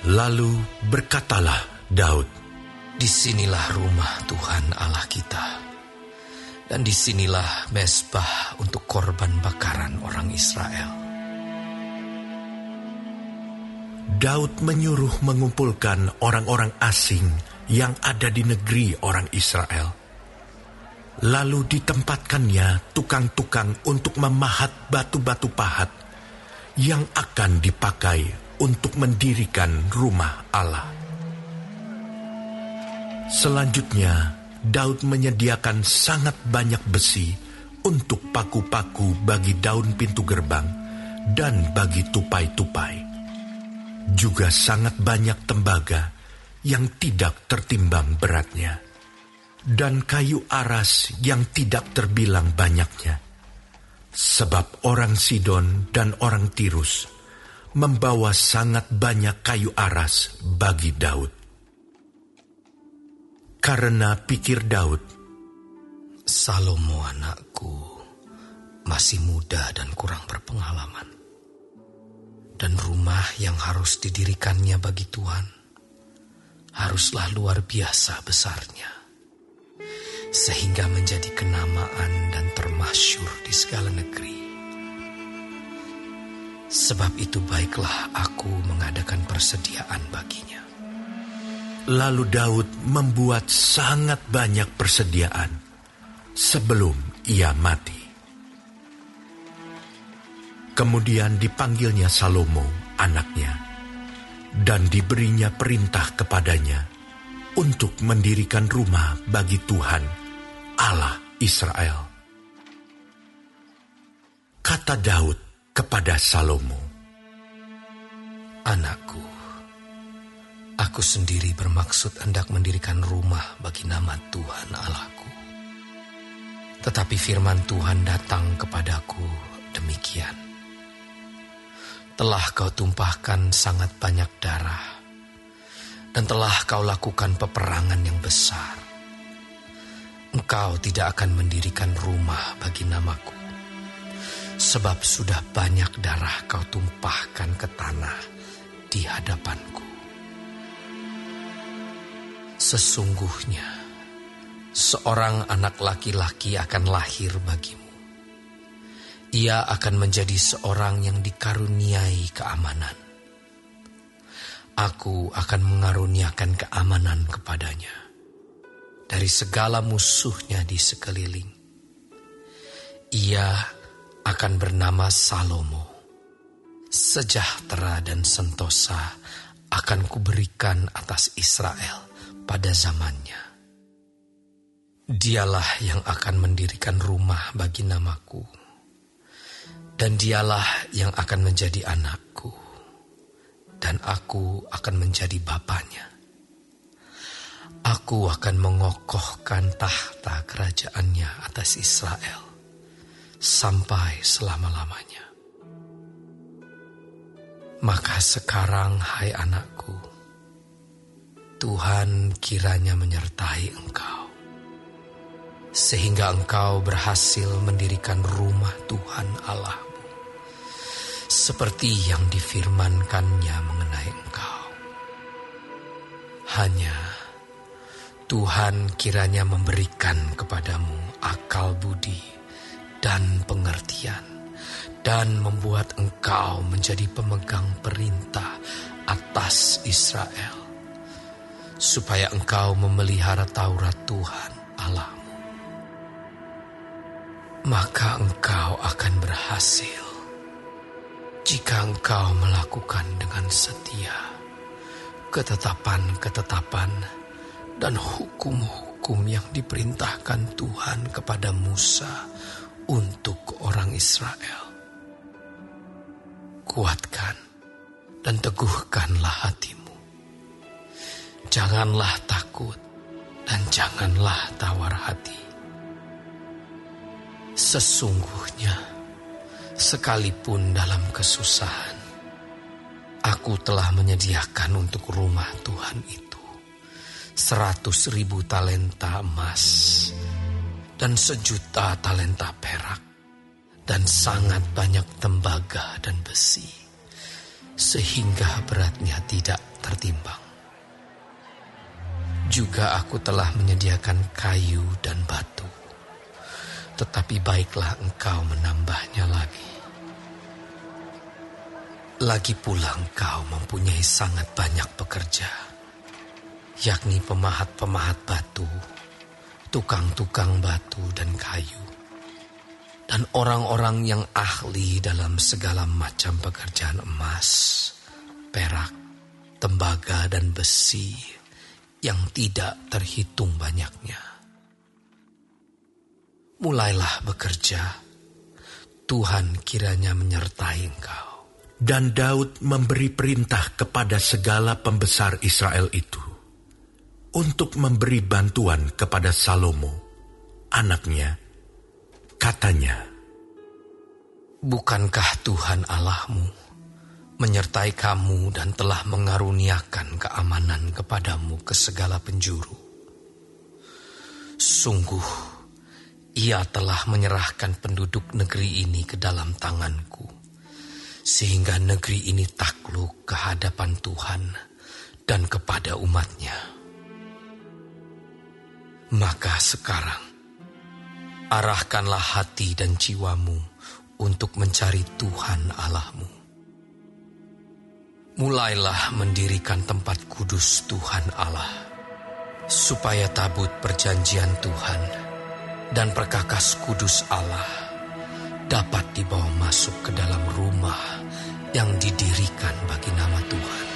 Lalu berkatalah Daud, "Disinilah rumah Tuhan Allah kita, dan disinilah mezbah untuk korban bakaran orang Israel." Daud menyuruh mengumpulkan orang-orang asing yang ada di negeri orang Israel. Lalu ditempatkannya tukang-tukang untuk memahat batu-batu pahat yang akan dipakai untuk mendirikan rumah Allah. Selanjutnya, Daud menyediakan sangat banyak besi untuk paku-paku bagi daun pintu gerbang dan bagi tupai-tupai. Juga sangat banyak tembaga yang tidak tertimbang beratnya, dan kayu aras yang tidak terbilang banyaknya. Sebab orang Sidon dan orang Tirus membawa sangat banyak kayu aras bagi Daud. Karena pikir Daud, "Salomo anakku masih muda dan kurang berpengalaman, dan rumah yang harus didirikannya bagi Tuhan haruslah luar biasa besarnya, sehingga menjadi kenamaan dan termasyhur di segala negeri. Sebab itu baiklah aku mengadakan persediaan baginya." Lalu Daud membuat sangat banyak persediaan sebelum ia mati. Kemudian dipanggilnya Salomo, anaknya, dan diberinya perintah kepadanya untuk mendirikan rumah bagi Tuhan, Allah Israel. Kata Daud kepada Salomo, "Anakku, aku sendiri bermaksud hendak mendirikan rumah bagi nama Tuhan Allahku. Tetapi firman Tuhan datang kepadaku demikian: Telah kau tumpahkan sangat banyak darah, dan telah kau lakukan peperangan yang besar. Engkau tidak akan mendirikan rumah bagi namaku, sebab sudah banyak darah kau tumpahkan ke tanah di hadapanku. Sesungguhnya seorang anak laki-laki akan lahir bagimu. Ia akan menjadi seorang yang dikaruniai keamanan. Aku akan mengaruniakan keamanan kepadanya dari segala musuhnya di sekeliling. Ia akan bernama Salomo. Sejahtera dan sentosa akan kuberikan atas Israel pada zamannya. Dialah yang akan mendirikan rumah bagi namaku, dan dialah yang akan menjadi anakku, dan aku akan menjadi bapanya. Aku akan mengokohkan tahta kerajaannya atas Israel sampai selama-lamanya. Maka sekarang, hai anakku, Tuhan kiranya menyertai engkau, sehingga engkau berhasil mendirikan rumah Tuhan Allahmu, seperti yang difirmankannya mengenai engkau. Hanya Tuhan kiranya memberikan kepadamu akal budi dan pengertian, dan membuat engkau menjadi pemegang perintah atas Israel, supaya engkau memelihara Taurat Tuhan Allahmu. Maka engkau akan berhasil jika engkau melakukan dengan setia ketetapan-ketetapan dan hukum-hukum yang diperintahkan Tuhan kepada Musa untuk orang Israel. Kuatkan dan teguhkanlah hatimu. Janganlah takut dan janganlah tawar hati. Sesungguhnya, sekalipun dalam kesusahan, aku telah menyediakan untuk rumah Tuhan itu 100.000 talenta emas dan 1.000.000 talenta perak dan sangat banyak tembaga dan besi, sehingga beratnya tidak tertimbang. Juga aku telah menyediakan kayu dan batu, tetapi baiklah engkau menambahnya lagi. Lagi pula engkau mempunyai sangat banyak pekerja, yakni pemahat-pemahat batu, tukang-tukang batu dan kayu, dan orang-orang yang ahli dalam segala macam pekerjaan emas, perak, tembaga, dan besi yang tidak terhitung banyaknya. Mulailah bekerja, Tuhan kiranya menyertai engkau. Dan Daud memberi perintah kepada segala pembesar Israel itu untuk memberi bantuan kepada Salomo, anaknya. Katanya, bukankah Tuhan Allahmu menyertai kamu dan telah mengaruniakan keamanan kepadamu ke segala penjuru? Sungguh, Ia telah menyerahkan penduduk negeri ini ke dalam tanganku, sehingga negeri ini takluk ke hadapan Tuhan dan kepada umat-Nya. Maka sekarang, arahkanlah hati dan jiwamu untuk mencari Tuhan Allahmu. Mulailah mendirikan tempat kudus Tuhan Allah, supaya tabut perjanjian Tuhan dan perkakas kudus Allah dapat dibawa masuk ke dalam rumah yang didirikan bagi nama Tuhan.